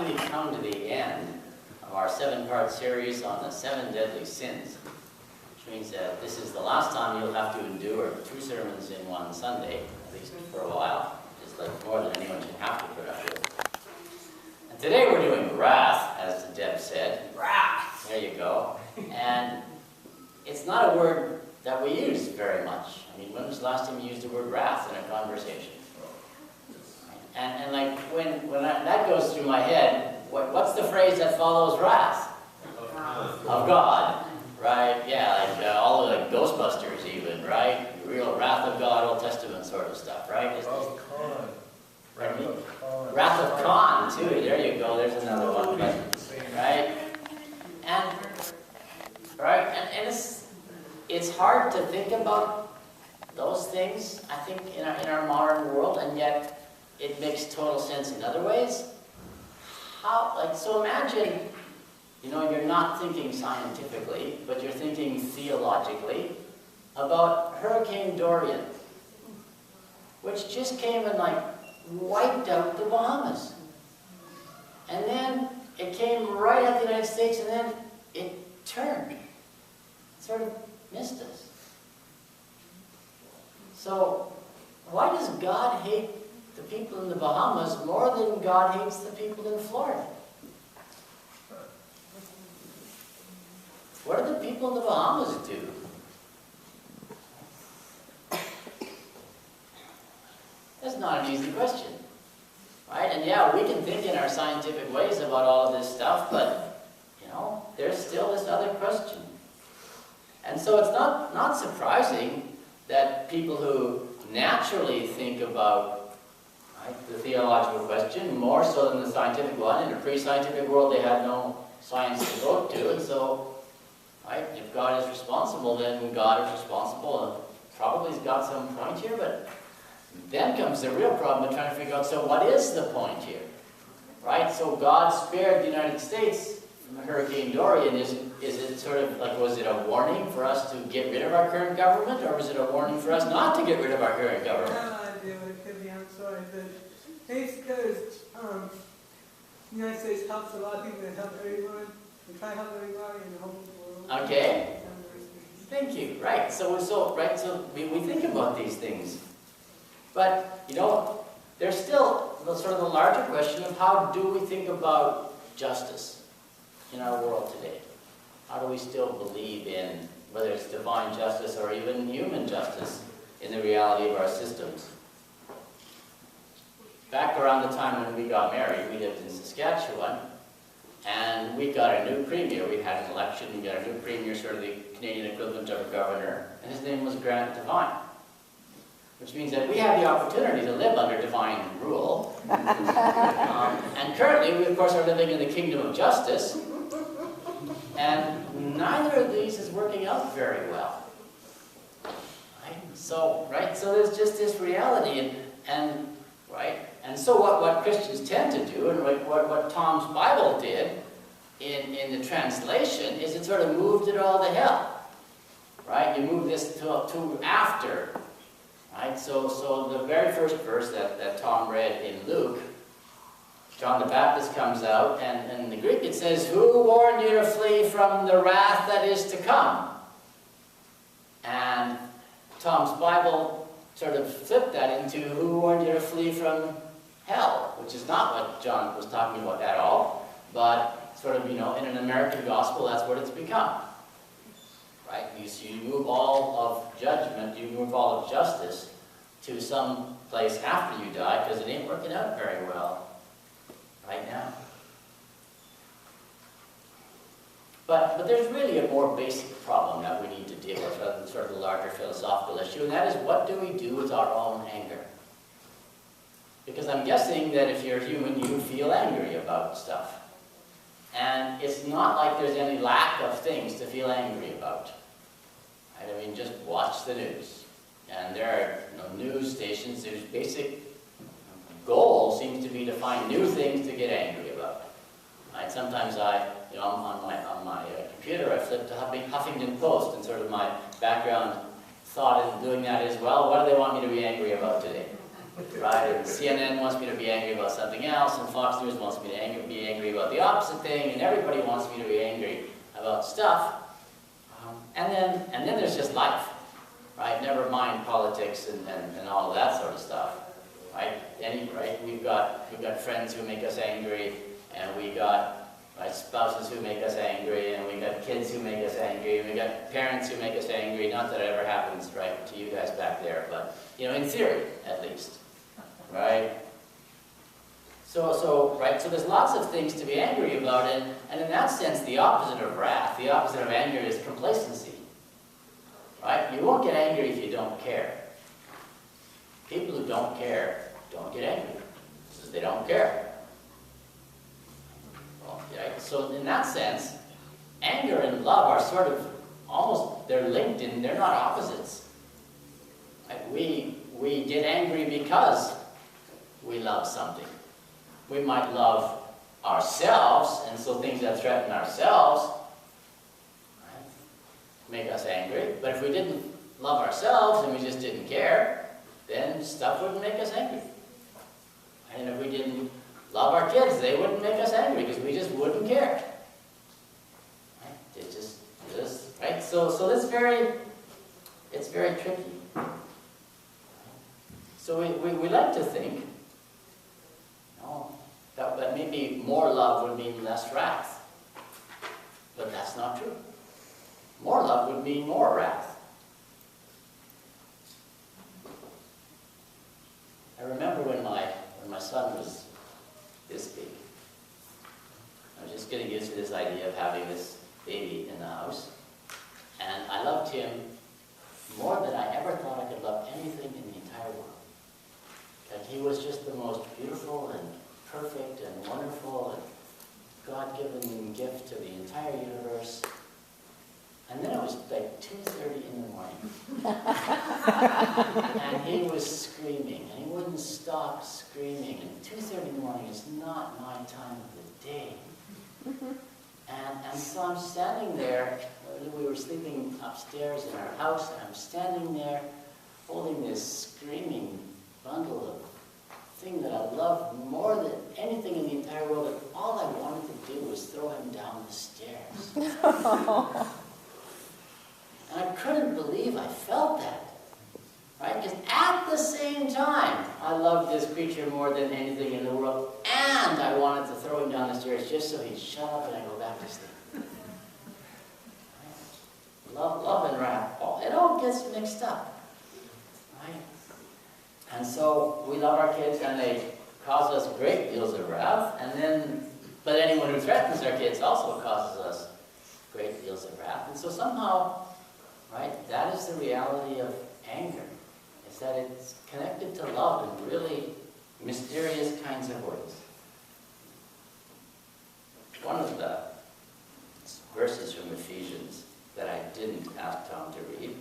finally come to the end of our 7-part series on the 7 deadly sins, which means that this is the last time you'll have to endure 2 sermons in one Sunday, at least for a while, just like more than anyone should have to put up with. And today we're doing wrath, as Deb said. Wrath! There you go. And it's not a word that we use very much. I mean, when was the last time you used the word wrath in a conversation? And like, when that goes through my head, what's the phrase that follows wrath? Of God, right? Yeah, like all of like Ghostbusters even, right? Real wrath of God, Old Testament sort of stuff, right? Wrath of Khan, too. There you go. There's another one, right? And it's hard to think about those things, I think, in our modern world, and yet it makes total sense in other ways. So imagine, you're not thinking scientifically, but you're thinking theologically about Hurricane Dorian, which just came and wiped out the Bahamas. And then it came right at the United States, and then it turned. It sort of missed us. So why does God hate the people in the Bahamas more than God hates the people in Florida? What do the people in the Bahamas do? That's not an easy question, right? And yeah, we can think in our scientific ways about all of this stuff, but, there's still this other question. And so it's not surprising that people who naturally think about the theological question more so than the scientific one. In a pre-scientific world, they had no science to go to, and so, if God is responsible, then God is responsible, and probably he's got some point here, but then comes the real problem of trying to figure out, so what is the point here? Right? So God spared the United States from Hurricane Dorian. Is it sort of was it a warning for us to get rid of our current government, or was it a warning for us not to get rid of our current government? I have no idea what it could be. I'm sorry, but it's because the United States helps a lot of people that help everyone. We try to help everybody in the whole world. Okay. Thank you. Right. So we think about these things, but there's still the larger question of how do we think about justice in our world today? How do we still believe in whether it's divine justice or even human justice in the reality of our systems? Back around the time when we got married, we lived in Saskatchewan, and we got a new premier. We had an election, we got a new premier, sort of the Canadian equivalent of a governor, and his name was Grant Devine, which means that we have the opportunity to live under divine rule. And currently, we of course are living in the kingdom of justice, and neither of these is working out very well. So there's just this reality, and so what Christians tend to do, and what Tom's Bible did in the translation, is it sort of moved it all to hell. Right? You move this to after. Right? So the very first verse that Tom read in Luke, John the Baptist comes out, and in the Greek it says, "Who warned you to flee from the wrath that is to come?" And Tom's Bible sort of flipped that into, "Who warned you to flee from hell?" which is not what John was talking about at all, but sort of, in an American gospel, that's what it's become. Right? You move all of judgment, you move all of justice to some place after you die, because it ain't working out very well right now. But there's really a more basic problem that we need to deal with, rather than sort of the larger philosophical issue, and that is, what do we do with our own anger? Because I'm guessing that if you're human, you feel angry about stuff. And it's not like there's any lack of things to feel angry about. I mean, just watch the news. And there are news stations whose basic goal seems to be to find new things to get angry about. Sometimes on my computer, I flip to Huffington Post, and sort of my background thought in doing that is, well, what do they want me to be angry about today? right? And CNN wants me to be angry about something else, and Fox News wants me to be angry about the opposite thing, and everybody wants me to be angry about stuff. And then there's just life, right? Never mind politics and all of that sort of stuff, right? We've got friends who make us angry, and we got spouses who make us angry, and we got kids who make us angry, and we got parents who make us angry. Not that it ever happens, right, to you guys back there, but in theory, at least, right? So there's lots of things to be angry about, and in that sense, the opposite of wrath, the opposite of anger is complacency, right? You won't get angry if you don't care. People who don't care don't get angry, because they don't care. Well, right? So in that sense, anger and love are sort of almost, they're linked, and they're not opposites. Right? We get angry because we love something. We might love ourselves, and so things that threaten ourselves, right, make us angry. But if we didn't love ourselves and we just didn't care, then stuff wouldn't make us angry. And if we didn't love our kids, they wouldn't make us angry because we just wouldn't care. Right? It just right. So it's very tricky. So we like to think, that maybe more love would mean less wrath. But that's not true. More love would mean more wrath. I remember when my son was this big. I was just getting used to this idea of having this baby in the house. And I loved him more than I ever thought I could love anything in the entire world. Like, he was just the most beautiful and perfect and wonderful and God-given gift to the entire universe. And then it was like 2:30 in the morning. And he was screaming, and he wouldn't stop screaming. And 2:30 in the morning is not my time of the day. And so I'm standing there. We were sleeping upstairs in our house, and I'm standing there holding this screaming bundle of thing that I loved more than anything in the entire world, and all I wanted to do was throw him down the stairs. And I couldn't believe I felt that, right? Because at the same time, I loved this creature more than anything in the world, and I wanted to throw him down the stairs just so he'd shut up and I'd go back to sleep. Right? Love and wrath, it all gets mixed up, right? And so we love our kids, and they cause us great deals of wrath, but anyone who threatens our kids also causes us great deals of wrath. And so somehow, right, that is the reality of anger. It's that it's connected to love in really mysterious kinds of ways. One of the verses from Ephesians that I didn't ask Tom to read,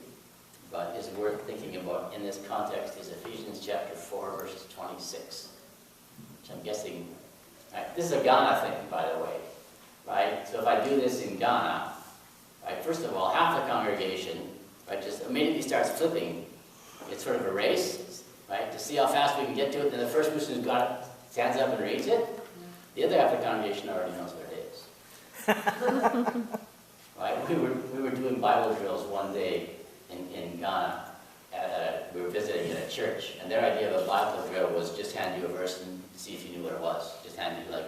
but is worth thinking about in this context, is Ephesians chapter 4, verses 26, which I'm guessing, right, this is a Ghana thing, by the way, right? So if I do this in Ghana, right, first of all, half the congregation, right, just immediately starts flipping. It's sort of a race, right, to see how fast we can get to it. Then the first person who's got it stands up and reads it. The other half of the congregation already knows what it is. Right? We were doing Bible drills one day in Ghana. We were visiting at a church, and their idea of a Bible drill was just hand you a verse and see if you knew what it was. Just hand you like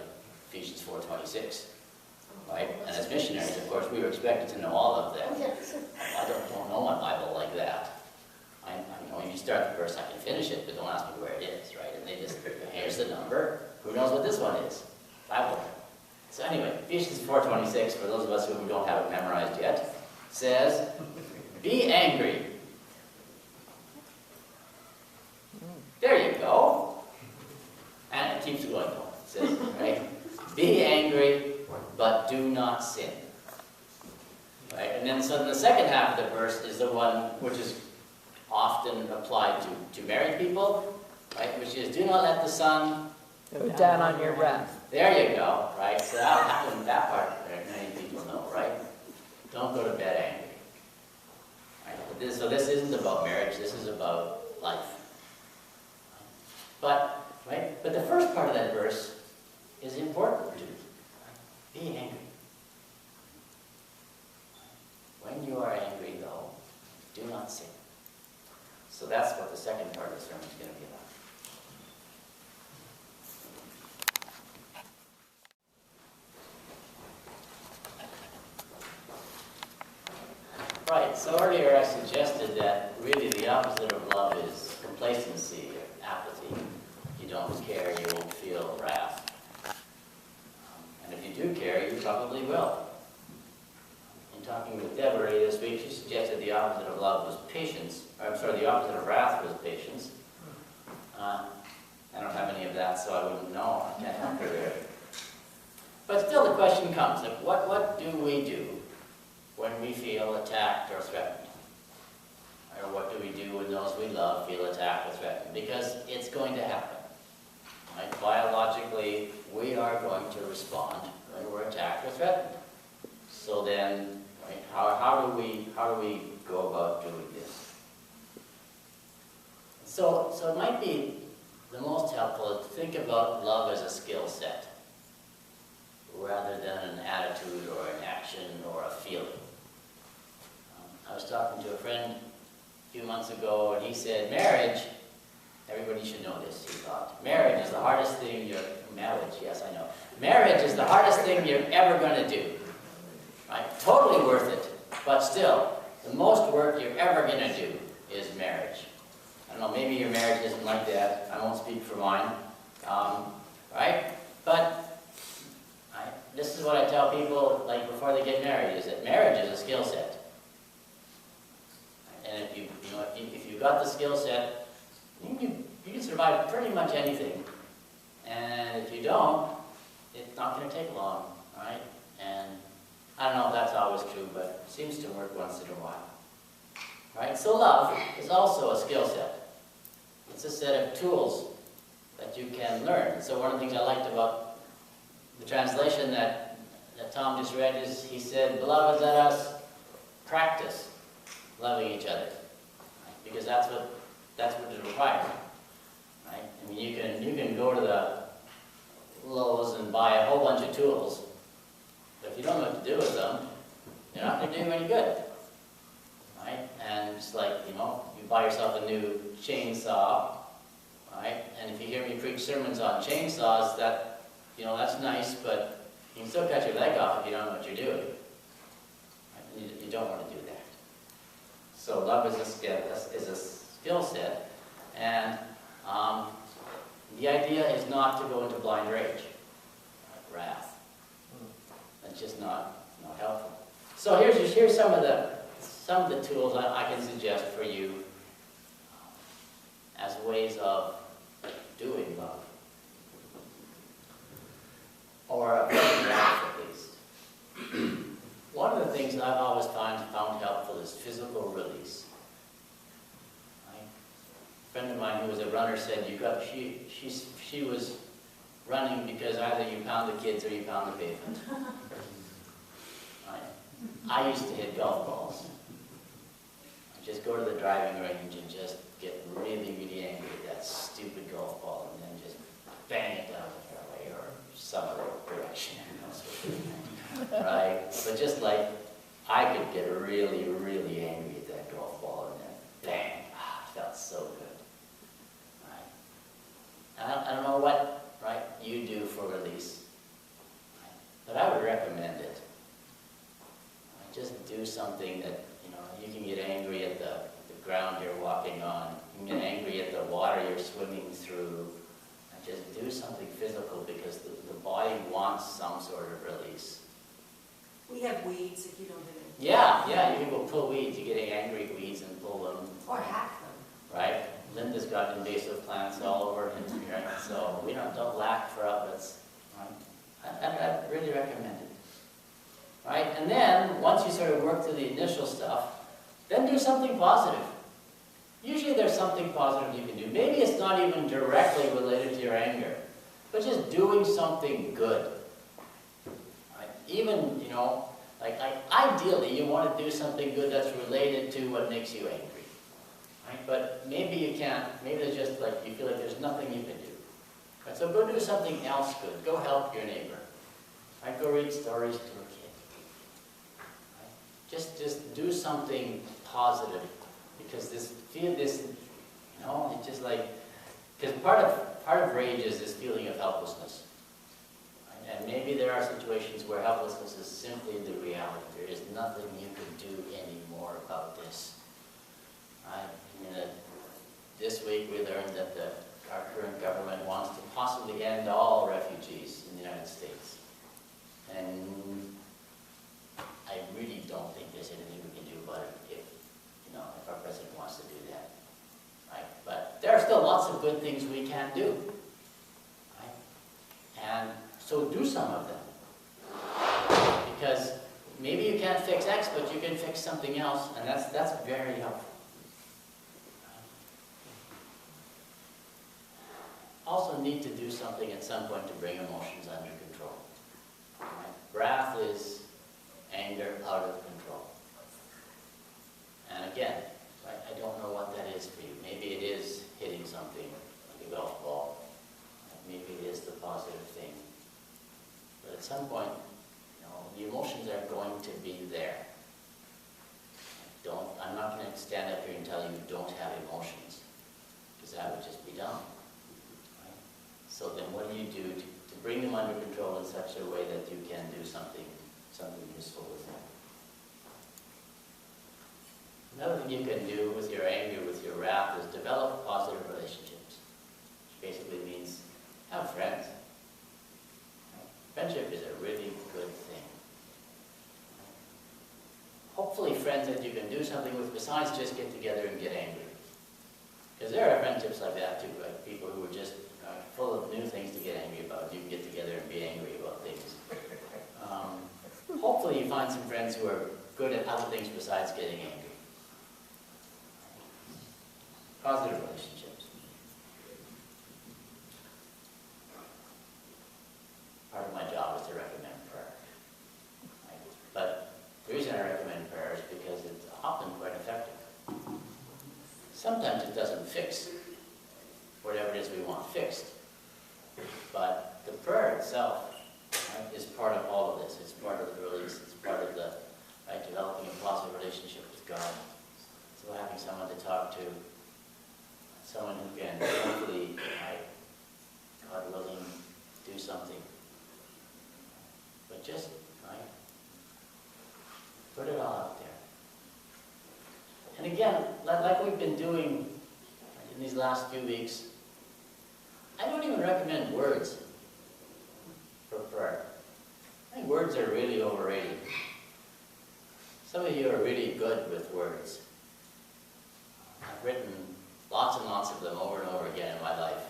Ephesians 4:26. Right? And as missionaries, of course, we were expected to know all of that. I don't know my Bible like that. I know if you start the verse, I can finish it, but don't ask me where it is, right? And they just, here's the number. Who knows what this one is? Bible. So anyway, Ephesians 4:26, for those of us who don't have it memorized yet, says, be angry. There you go. And it keeps going. It says, right? Be angry, but do not sin. Right? And then so the second half of the verse is the one which is often applied to married people, right? Which is, do not let the sun go down on your wrath. There you go, right? So that part many people know, right? Don't go to bed angry. Right? So this isn't about marriage, this is about life. But, right? But the first part of that verse is important too. Be angry. When you are angry, though, do not sin. So that's what the second part of the sermon is going to be about. Right, so earlier I suggested that really the opposite of love is complacency, or apathy. You don't care, you won't feel wrath. And if you do care, you probably will. In talking with Deborah this week, she suggested the opposite of love was patience. Or, I'm sorry, the opposite of wrath was patience. I don't have any of that, so I wouldn't know. I can't help her there. But still the question comes, like, what do we do when we feel attacked or threatened? Or what do we do when those we love feel attacked or threatened? Because it's going to happen. Right? Biologically, we are going to respond when we're attacked or threatened. So then, right, how do we go about doing this? So it might be the most helpful to think about love as a skill set, rather than an attitude or an action or a feeling. I was talking to a friend a few months ago, and he said, marriage, everybody should know this, he thought. Marriage is the hardest thing marriage, yes, I know. Marriage is the hardest thing you're ever going to do. Right? Totally worth it, but still, the most work you're ever going to do is marriage. I don't know, maybe your marriage isn't like that. I won't speak for mine. Right? But this is what I tell people, like, before they get married, is that marriage is a skill set. And if you've got the skill set, you can survive pretty much anything. And if you don't, it's not going to take long, right? And I don't know if that's always true, but it seems to work once in a while. Right? So love is also a skill set. It's a set of tools that you can learn. So one of the things I liked about the translation that Tom just read is, he said, "Beloved, let us practice loving each other," right? Because that's what it requires. Right? I mean, you can go to the Lowe's and buy a whole bunch of tools, but if you don't know what to do with them, you're not going to do you any good. Right? And just like, you buy yourself a new chainsaw, right? And if you hear me preach sermons on chainsaws, that's nice, but you can still cut your leg off if you don't know what you're doing. Right? You don't want to do that. So love is a skill set, and the idea is not to go into blind rage, like wrath. That's just not helpful. So here's some of the tools I can suggest for you as ways of doing love, or avoiding wrath at least. One of the things I've always found helpful is physical release. Right? A friend of mine who was a runner said she was running because either you pound the kids or you pound the pavement. Right? I used to hit golf balls. I'd just go to the driving range and just get really, really angry at that stupid golf ball, and then just bang it down the fairway or some other direction. Right? But just like, I could get really, really angry at that golf ball, and then bang, it felt so good. Right? I don't know what, right, you do for release, right? But I would recommend it. Right? Just do something that, you can get angry at the ground you're walking on. You can get angry at the water you're swimming through. And just do something physical, because the body wants some sort of release. We have weeds if you don't have any. Yeah, you can go pull weeds. You get angry at weeds and pull them. Or hack them. Right? Linda's got invasive plants all over her, right? So we don't lack for outlets. Right? I really recommend it. Right? And then, once you sort of work through the initial stuff, then do something positive. Usually there's something positive you can do. Maybe it's not even directly related to your anger, but just doing something good. Right? Even, like ideally you want to do something good that's related to what makes you angry. right? But maybe you can't, maybe there's just like, you feel like there's nothing you can do. Right? So go do something else good. Go help your neighbor. Right? Go read stories to a kid. Right? Just do something positive, because this, you know, it's just like, because part of rage is this feeling of helplessness. Right? And maybe there are situations where helplessness is simply the reality. There is nothing you can do anymore about this. Right? I mean, this week we learned that our current government wants to possibly end all refugees in the United States. And I really don't think there's anything we can do about it if our president wants to do that. Right? But there are still lots of good things we can do. Right? And so do some of them. Because maybe you can't fix X, but you can fix something else, and that's very helpful. Also need to do something at some point to bring emotions under control. Right? Wrath is anger out of control. And again, right, I don't know what that is for you. Maybe it is hitting something like a golf ball. Maybe it is the positive thing. But at some point, the emotions are going to be there. I'm not going to stand up here and tell you don't have emotions, because that would just be dumb. Right? So then what do you do to bring them under control in such a way that you can do something useful with them? Another thing you can do with your anger, with your wrath, is develop positive relationships, which basically means have friends. Friendship is a really good thing. Hopefully friends that you can do something with besides just get together and get angry. Because there are friendships like that too, right? People who are just full of new things to get angry about. You can get together and be angry about things. Hopefully you find some friends who are good at other things besides getting angry. Positive relationships. Part of my job is to recommend prayer. Right? But the reason I recommend prayer is because it's often quite effective. Sometimes it doesn't fix whatever it is we want fixed. But the prayer itself, right, is part of all of this. It's part of the release. It's part of the developing a positive relationship with God. So having someone to talk to, someone who can hopefully, God willing, do something. But just, put it all out there. And again, like we've been doing in these last few weeks, I don't even recommend words for prayer. I think words are really overrated. Some of you are really good with words. I've written lots and lots of them over and over again in my life.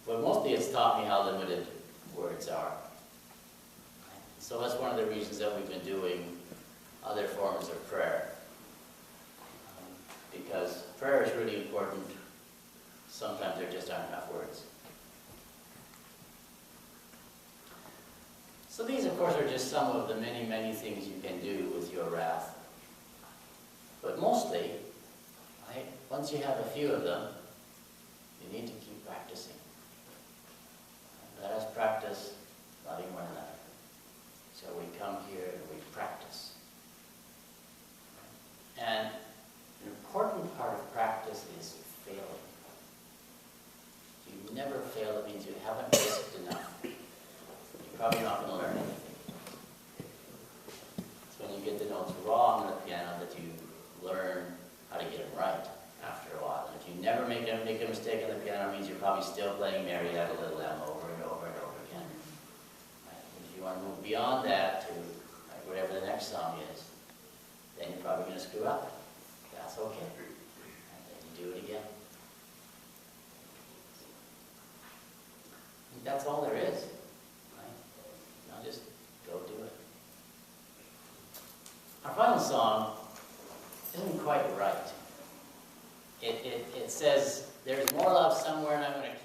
But mostly it's taught me how limited words are. So that's one of the reasons that we've been doing other forms of prayer. Because prayer is really important. Sometimes there just aren't enough words. So these, of course, are just some of the many, many things you can do with your wrath. But mostly, once you have a few of them, you need to keep practicing. Let us practice loving one another. So we come here and we practice. And an important part of practice is failing. If you never fail, it means you haven't risked enough. You're probably not going to learn anything. It's when you get the notes wrong on the piano that you learn how to get them right after a while. And if you never make a mistake on the piano, it means you're probably still playing Mary Had a Little Lamb over and over and over again. If you want to move beyond that to whatever the next song is, then you're probably going to screw up. That's okay. And then you do it again. And that's all there is. Now just go do it. Our final song isn't quite right. It says, there's more love somewhere and I'm going to